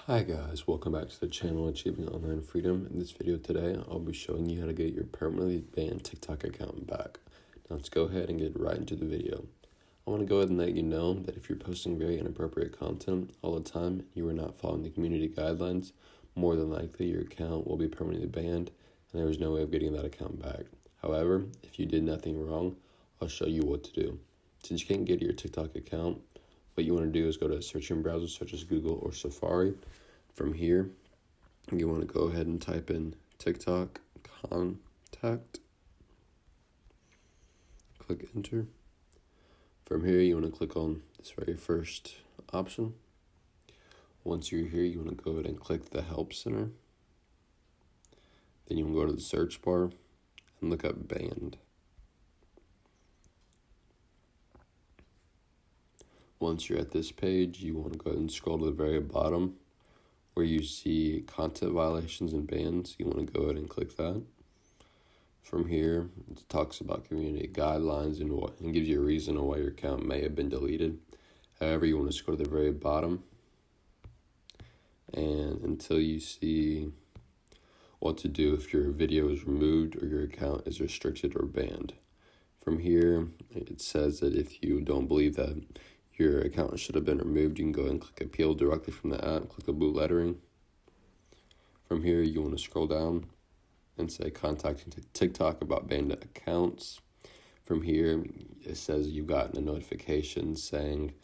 Hi guys, welcome back to the channel Achieving Online Freedom. In this video today, I'll be showing you how to get your permanently banned TikTok account back. Now let's go ahead and get right into the video. I want to go ahead and let you know that if you're posting very inappropriate content all the time, you are not following the community guidelines, more than likely your account will be permanently banned and there is no way of getting that account back. However, if you did nothing wrong, I'll show you what to do. Since you can't get your TikTok account, what you want to do is go to a searching browser such as Google or Safari. From here, you want to go ahead and type in TikTok contact. Click enter. From here, you want to click on this very first option. Once you're here, you want to go ahead and click the Help Center. Then you want to go to the search bar and look up banned. Once you're at this page, you want to go ahead and scroll to the very bottom where you see content violations and bans. You want to go ahead and click that. From here, it talks about community guidelines and gives you a reason on why your account may have been deleted. However, you want to scroll to the very bottom and until you see what to do if your video is removed or your account is restricted or banned. From here, it says that if you don't believe that your account should have been removed, you can go ahead and click appeal directly from the app, click the blue lettering. From here, you want to scroll down and say contacting TikTok about banned accounts. From here, it says you've gotten a notification saying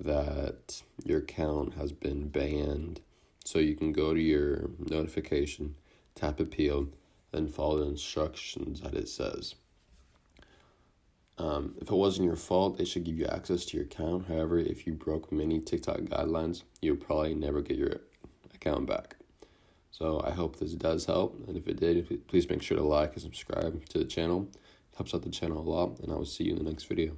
that your account has been banned. So you can go to your notification, tap appeal, then follow the instructions that it says. If it wasn't your fault, they should give you access to your account. However, if you broke many TikTok guidelines, you'll probably never get your account back. So I hope this does help. And if it did, please make sure to like and subscribe to the channel. It helps out the channel a lot, and I will see you in the next video.